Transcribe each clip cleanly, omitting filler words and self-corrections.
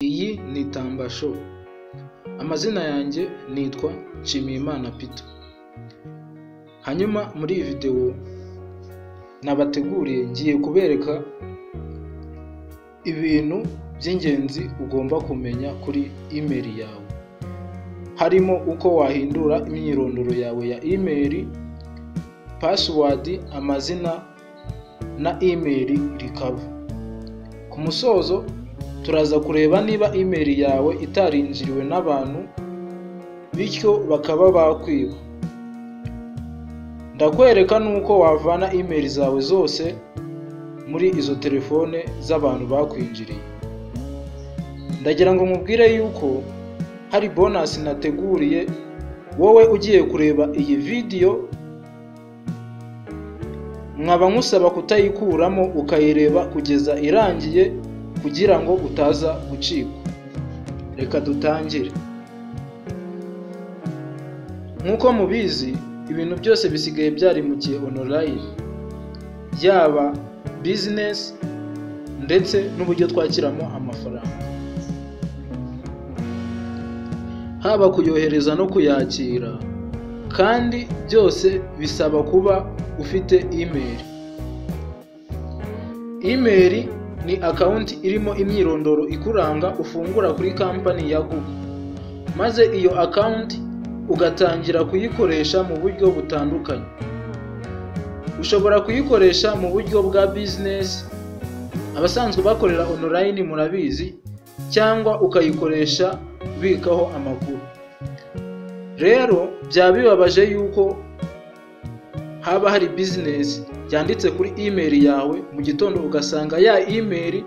Iyi ni Tamba Show. Amazina yanjye nitwa Nshimiyimana Peter. Hanyuma muri iyi video nabateguriye ngiye kubereka ibintu by'ingenzi ugomba kumenya kuri email yawe. Harimo uko wahindura imyirondoro yawe ya email, password, amazina na email recover. Ku musozo turaza kureba niba email yawe itarinjiriwe n'abantu bityo bakaba bakwiba. Ndakwereka nuko wavana email zawe zose muri izo telefone z'abantu bakwinjiriye. Ndagira ngo nkubwire yuko hari bonus nateguriye wowe ugiye kureba iyi video, nkaba nkusaba kutayikuramo ukayireba kugeza irangiye kugira ngo utaza gucikwa. Reka dutangire. Nkuko mubizi, ibintu byose bisigaye byari mu gihe online, yaba business ndetse n'uburyo twakiramo amafaranga, haba kuyohereza no kuyakira, kandi byose bisaba kuba ufite email. Email ni account irimo imyirondoro ikuranga ufungura kuri company ya Google, maze iyo account ugatangira kuyikoresha mu buryo butandukanye. Ushobora kuyikoresha mu buryo bwa business, abasanzwe bakorera online murabizi, cyangwa ukayikoresha ubikaho amakuru. Rero byabibabaje yuko haba hari business yanditse kuri email yawe, mu gitondo ugasanga ya email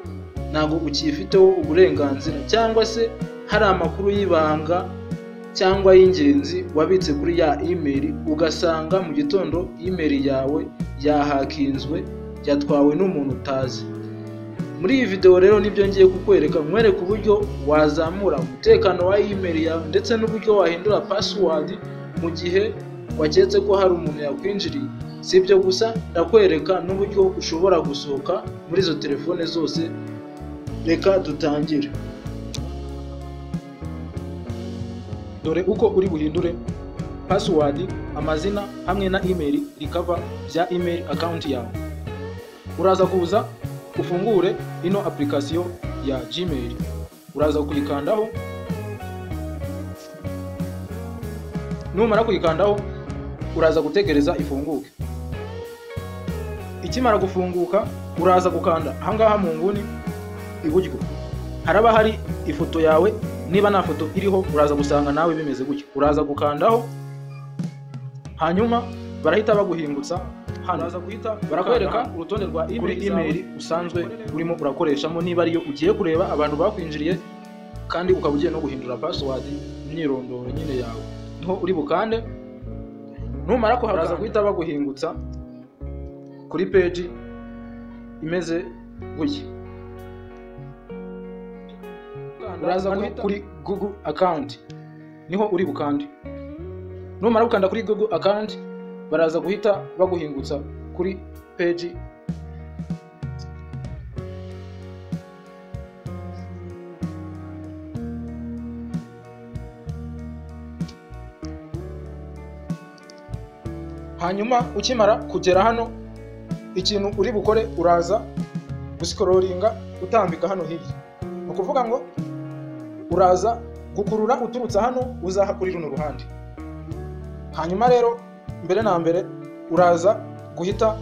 ntago ukifiteho uburenganzira, cyangwa se hari amakuru y'ibanga cyangwa y'ingenzi wabitse kuri ya email, ugasanga mu gitondo email yawe yahakinzwe, yatwawe n'umuntu utazi. Muri iyi video rero nibyo ngiye kukwereka, nkwereka uburyo wazamura umutekano wa email yawe ndetse n'uburyo wahindura password mu gihe waketse ko hari umuntu yakwinjiriye. Si ibyo gusa, ndakwereka n'uburyo ushobora gusohoka muri izo telefone zose. Reka dutangire. Dore uko uri buhindure password, amazina hamwe na email recover bya email account yawe. Uraza kuza ufungure ino application ya Gmail, uraza kuyikandaho. Numara kuyikandaho uraza gutegereza ifunguke. Ikimara gufunguka uraza gukanda ahangaha mu nguni iburyo, haraba hari ifoto yawe. Niba nta foto iriho uraza gusanga nawe bimeze gutyo, uraza gukandaho. Hanyuma barahita baguhingutsa hano, uraza guhita barakwereka urutonde rwa email usanzwe urimo urakoreshamo, niba ariyo ugiye kureba abantu bakwinjiriye, kandi ukaba ugiye no guhindura password, imyirondoro nyine yawe. Niho uri bukande. Numara ko haraza guhita baguhingutsa kuri page imeze gutya. Uraza guhita kuri Google account, niho uri bukande. Numara gukanda kuri Google account baraza guhita baguhingutsa kuri page hanyuma ukimara kugera hano, ikintu uri bukore uraza guscrollinga utambika hano hirya. Ni ukuvuga ngo uraza gukurura uturutsa hano uzaha kuri runo ruhande. Hanyuma rero mbere na mbere uraza guhita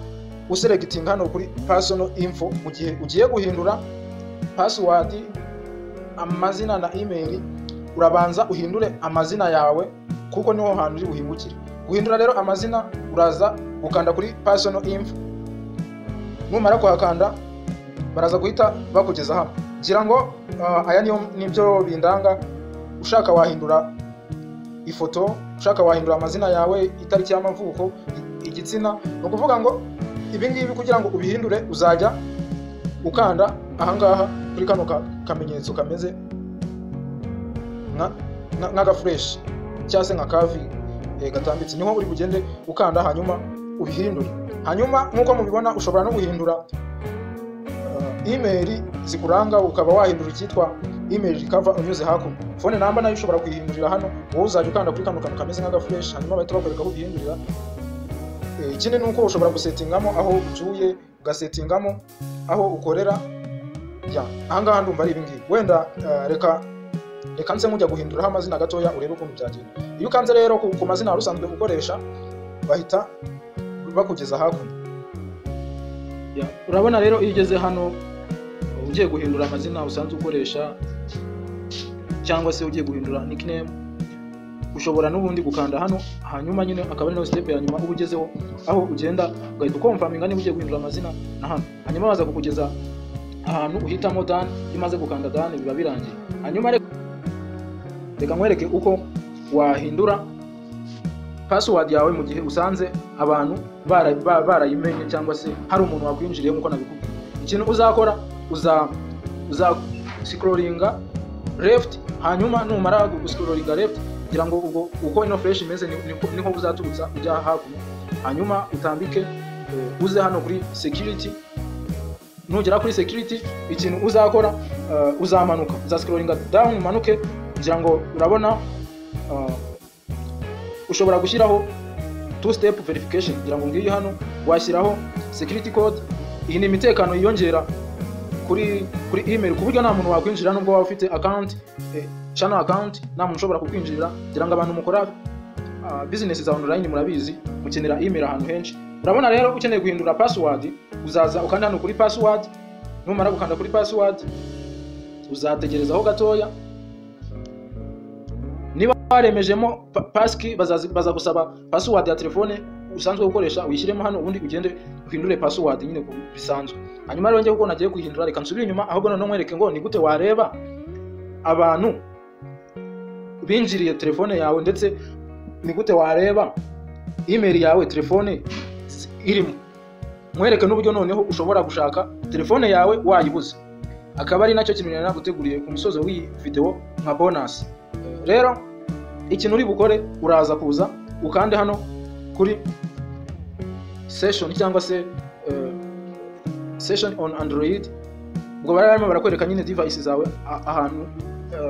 uselectinga hano kuri personal info, mu gihe ugiye guhindura password, amazina na email. Urabanza uhindure amazina yawe kuko niho hantu uri buhingukire. Guhindura rero amazina uraza gukanda kuri personal info. Numara kuhakanda baraza guhita bakugeza hano. Ngira ngo aya nibyo bindanga. Ushaka wahindura ifoto, ushaka wahindura amazina yawe, itariki y'amavuko, igitsina. No kuvuga ngo ibi ngibi kugira ngo ubihindure uzajya ukanda ahangaha kuri kano kamenyetso kameze nka fresh cyangwa se nka kavi gatambitse, niho uri bugende ukanda hanyuma ubihindure. Hanyuma nkuko mubibona ushobora no guhindura email zikuranga, ukaba wahindura icyitwa email recover unyuze hakuno. Phone number nayo ushobora kuyihindurira hano, wowe uzajya ukanda kuri kano kantu kameze nka fresh, hanyuma bahita bakwereka aho uyihindurira. Ikindi nuko ushobora gusetingamo aho utuye, ugasetingamo aho ukorera. Ahangaha ndumva ari ibingibi. Wenda reka nze nkujya guhinduraho amazina gatoya urebe ukuntu byagenda. Iyo ukanze rero ku mazina rusanzwe ukoresha, bahita bakugeza hakuno. Urabona rero iyo ugeze hano ugiye guhindura amazina usanzwe ukoresha cyangwa se ugiye guhindura nickname, ushobora n'ubundi gukanda hano, hanyuma nyine akaba ari no step ya nyuma uba ugezeho, aho ugenda ugahita ukonfaminga niba ugiye guhindura amazina na hano, hanyuma baza kukugeza ahantu uhitamo done. Imaze gukanda done biba birangiye. Hanyuma reka nkwereke uko wahindura password yawe mu gihe usanze abantu barayimenye cyangwa se hari umuntu wakwinjiriye nkuko nabikubwiye. Ikintu uzakora, uza scrollinga left, hanyuma numara guscrollinga left kugira ngo ubwo uko ino fresh imeze niho uzaturutsa ujya hakuno, hanyuma utambike uze hano kuri security. Nugera kuri security, ikintu uzakora uzamanuka, scrollinga down umanuke, kugira ngo urabona ushobora gushyiraho two step verification, kugira ngo ngiye hano washyiraho security code. Iyi ni imitekano yiyongera kuri email, ku buryo nta muntu wakwinjira nubwo waba ufite account, channel account, nta muntu ushobora kukwinjirira. Kugira ngo abantu mukora business za online murabizi mukenera email ahantu henshi. Urabona rero ukeneye guhindura password, uzaza ukanda hano kuri password. Numara gukanda kuri password, uzategerezaho gatoya. Niba waremejemo passkey, baza gusaba password ya telefone usanzwe gukoresha, uyishyiremo hano, ubundi ugende uhindure password nyine bisanzwe. Hanyuma rero ngiye kuko nagiye kuhindura, reka nsubire inyuma, ahubwo none nkwereke ngo ni gute wareba abantu binjiriye telefone yawe, ndetse ni gute wareba email yawe telefone irimo. Nkwereke n'uburyo noneho ushobora gushaka telefone yawe wayibuze. Akaba ari nacyo kintu naguteguriye ku musozo w'iyi video nka bonus. Rero ikintu uri bukore, uraza kuza ukande hano kuri session cyangwa se session on Android. Ubwo barimo barakwereka nyine devices zawe ahantu,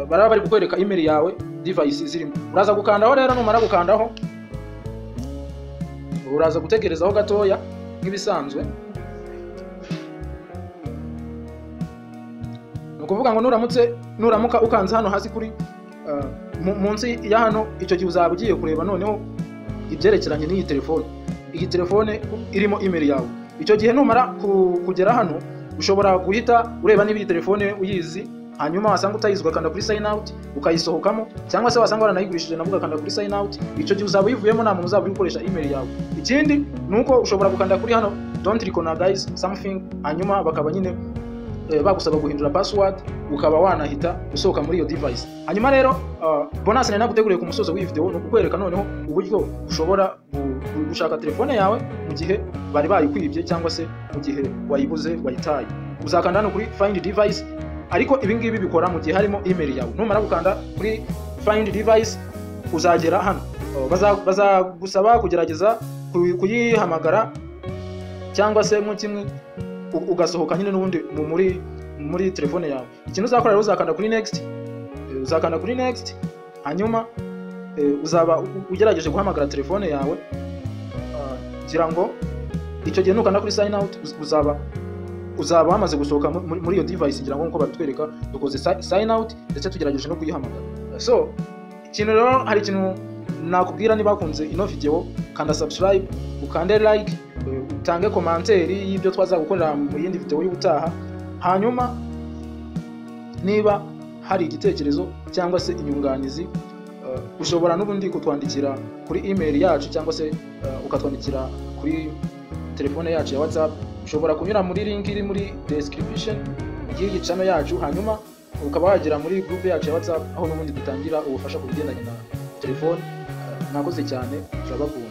baraba bari kukwereka email yawe devices zirimo. Uraza gukandaho rero, numara gukandaho uraza gutegerezaho gatoya nk'ibisanzwe. Nukuvuga ngo nuramuka ukanze hano hasi kuri munsi ya hano, icyo gihe uzaba ugiye kureba noneho ibyerekeranye n'iyi telefone. Iyi telefone irimo email yawe. Icyo gihe numara kugera hano, ushobora guhita ureba niba iyi telefone uyizi, hanyuma wasanga utayizi ugakanda kuri sign out ukayisohokamo, cyangwa se wasanga waranayigurishije nabwo ugakanda kuri sign out. Icyo gihe uzaba uyivuyemo, nta muntu uzaba uri gukoresha email yawe. Ikindi nuko ushobora gukanda kuri hano don't recognize something, hanyuma bakaba nyine bagusaba guhindura password, ukaba wanahita usohoka muri iyo device. Hanyuma rero bonus nari naguteguriye ku musozo w'iyi video, no kukwereka noneho uburyo ushobora gushaka telefone yawe mu gihe bari bayikwibye cyangwa se mu gihe wayibuze wayitaye. Uzakanda hano kuri find device, ariko ibi ngibi bikora mu gihe harimo email yawe. Numara gukanda kuri find device, uzagera hano, bazagusaba kugerageza kuyihamagara cyangwa se mu kimwe ugasohoka nyine n'ubundi muri telefone yawe. Ikintu uzakora rero, uzakanda kuri next, hanyuma uzaba ugerageje guhamagara telefone yawe, kugira ngo icyo gihe nukanda kuri sign out uzaba wamaze gusohoka muri iyo device, ngira ngo nkuko babitwereka dukoze sign out ndetse tugerageje no kuyihamagara. So ikintu rero, hari ikintu nakubwira, niba bakunze ino video kanda subscribe, ukande like, utange commentaire y'ibyo twazagukorera mu yindi video y'ubutaha. Hanyuma niba hari igitekerezo cyangwa se inyunganizi, ushobora n'ubundi kutwandikira kuri email yacu cyangwa se ukatwandikira kuri telefone yacu ya WhatsApp. Ushobora kunyura muri link iri muri description y'iyi channel yacu, hanyuma ukaba wagera muri group yacu ya WhatsApp, aho n'ubundi dutangira ubufasha ku bigendanye na telefone. Mwakoze cyane, turabakunda.